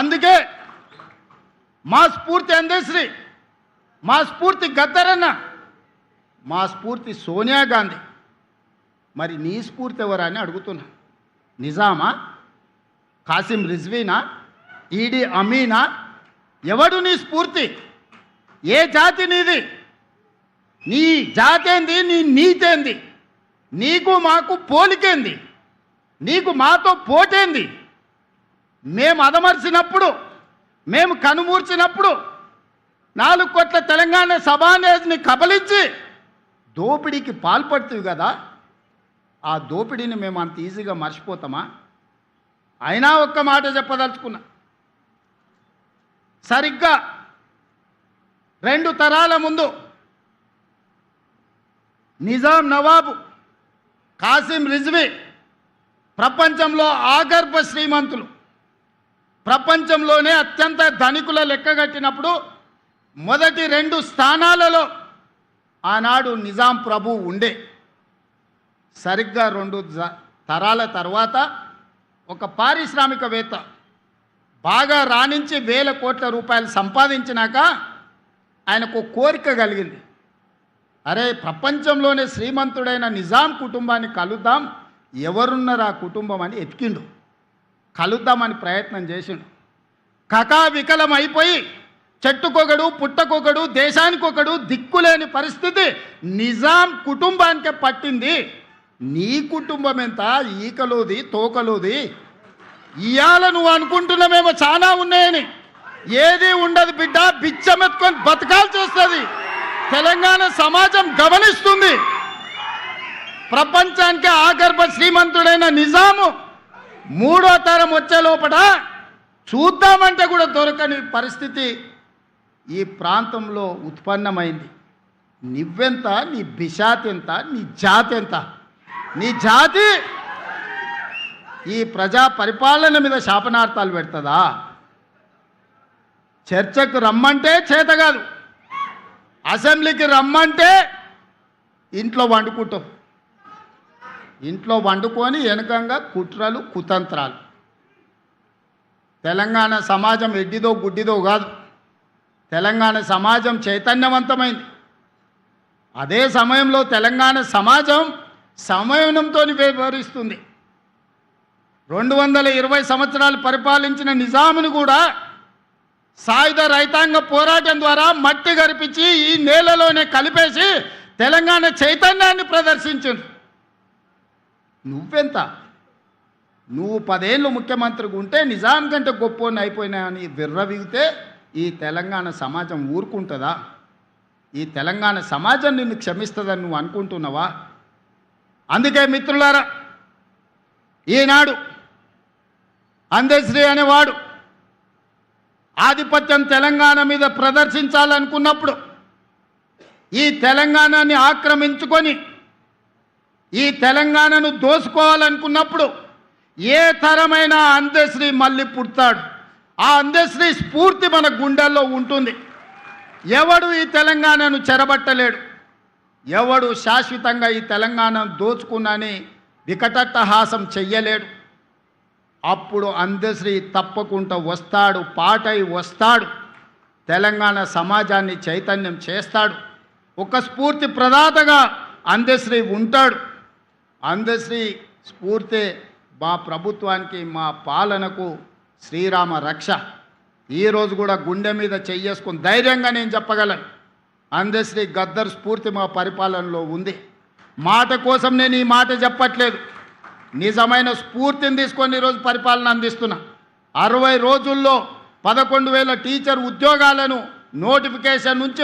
అందుకే మా స్ఫూర్తి అందశ్రీ, మా స్ఫూర్తి గద్దరన్న, మా స్ఫూర్తి సోనియా గాంధీ. మరి నీ స్ఫూర్తి ఎవరా అని అడుగుతున్నా. నిజామా, కాసిం రిజ్వీనా, ఈడీ అమీనా? ఎవడు నీ స్ఫూర్తి? ఏ జాతి నీది? నీ జాతేంది? నీ నీతేంది? నీకు మాకు పోలికేంది? నీకు మాతో పోటేంది? మేము అదమర్చినప్పుడు, మేము కనుమూర్చినప్పుడు 4 కోట్ల తెలంగాణ సభానేజ్ని కబలించి దోపిడీకి పాల్పడుతుంది కదా. ఆ దోపిడీని మేము అంత ఈజీగా మర్చిపోతామా? అయినా ఒక్క మాట చెప్పదలుచుకున్నా. సరిగ్గా 2 తరాల ముందు నిజాం నవాబు, కాసిం రిజ్వీ ప్రపంచంలో ఆగర్భ శ్రీమంతులు, ప్రపంచంలోనే అత్యంత ధనికుల లెక్కగట్టినప్పుడు మొదటి 2 స్థానాలలో ఆనాడు నిజాం ప్రభు ఉండే. సరిగ్గా 2 తరాల తర్వాత ఒక పారిశ్రామికవేత్త బాగా రాణించి 1000 కోట్ల రూపాయలు సంపాదించినాక ఆయనకు కోరిక కలిగింది. అరే, ప్రపంచంలోనే శ్రీమంతుడైన నిజాం కుటుంబాన్ని కలుద్దాం, ఎవరున్నారు ఆ కుటుంబం అని ఎతికిండు. కలుద్దామని ప్రయత్నం చేసిండు. కకావికలం అయిపోయి చెట్టుకొకడు పుట్టకొకడు దేశానికొకడు దిక్కులేని పరిస్థితి నిజాం కుటుంబానికే పట్టింది. నీ కుటుంబం ఎంత? ఈకలోది తోకలోది. ఇవాళ నువ్వు అనుకుంటున్నామేమో చాలా ఉన్నాయని. ఏది ఉండదు బిడ్డ, బిచ్చమెత్తుకొని బతకాల్సి వస్తుంది. తెలంగాణ సమాజం గమనిస్తుంది. ప్రపంచానికి ఆగర్భ శ్రీమంతుడైన నిజాము 3వ తరం వచ్చే లోపల చూద్దామంటే కూడా దొరకని పరిస్థితి ఈ ప్రాంతంలో ఉత్పన్నమైంది. నువ్వెంత? నీ బిషాత్ ఎంత? నీ జాతి ఎంత? నీ జాతి ఈ ప్రజా పరిపాలన మీద శాపనార్థాలు పెడుతుందా? చర్చకు రమ్మంటే చేత కాదు, అసెంబ్లీకి రమ్మంటే ఇంట్లో వండుకుంటాం. ఇంట్లో వండుకొని వెనకంగా కుట్రలు కుతంత్రాలు. తెలంగాణ సమాజం ఎడ్డిదో గుడ్డిదో కాదు. తెలంగాణ సమాజం చైతన్యవంతమైంది. అదే సమయంలో తెలంగాణ సమాజం సంయమనంతో వ్యవహరిస్తుంది. 220 సంవత్సరాలు పరిపాలించిన నిజామును కూడా సాయుధ రైతాంగ పోరాటం ద్వారా మట్టి గరిపించి ఈ నేలలోనే కలిపేసి తెలంగాణ చైతన్యాన్ని ప్రదర్శించింది. నువ్వెంత? నువ్వు 10 ఏళ్ళు ముఖ్యమంత్రిగా ఉంటే నిజాం కంటే గొప్పని అయిపోయినా అని విర్రవిగితే ఈ తెలంగాణ సమాజం ఊరుకుంటుందా? ఈ తెలంగాణ సమాజం నిన్ను క్షమిస్తుందని నువ్వు అనుకుంటున్నావా? అందుకే మిత్రులారా, ఈనాడు అందశ్రీ అనేవాడు ఆధిపత్యం తెలంగాణ మీద ప్రదర్శించాలనుకున్నప్పుడు, ఈ తెలంగాణని ఆక్రమించుకొని ఈ తెలంగాణను దోసుకోవాలనుకున్నప్పుడు ఏ తరమైన అందశ్రీ మళ్ళీ పుడతాడు. ఆ అందశ్రీ స్ఫూర్తి మన గుండెల్లో ఉంటుంది. ఎవడు ఈ తెలంగాణను చెరబట్టలేడు. ఎవడు శాశ్వతంగా ఈ తెలంగాణను దోచుకున్నని వికటట్టహాసం చెయ్యలేడు. అప్పుడు అందశ్రీ తప్పకుండా వస్తాడు, పాటై వస్తాడు, తెలంగాణ సమాజాన్ని చైతన్యం చేస్తాడు. ఒక స్ఫూర్తి ప్రదాతగా అందశ్రీ ఉంటాడు. అందశ్రీ స్ఫూర్తి మా ప్రభుత్వానికి, మా పాలనకు శ్రీరామ రక్ష. ఈరోజు కూడా గుండె మీద చెయ్యేసుకుని ధైర్యంగా నేను చెప్పగలను, అందశ్రీ గద్దర్ స్ఫూర్తి మా పరిపాలనలో ఉంది. మాట కోసం నేను ఈ మాట చెప్పట్లేదు. నిజమైన స్ఫూర్తిని తీసుకొని ఈరోజు పరిపాలన అందిస్తున్నా. 60 రోజుల్లో 11,000 టీచర్ ఉద్యోగాలను నోటిఫికేషన్ నుంచి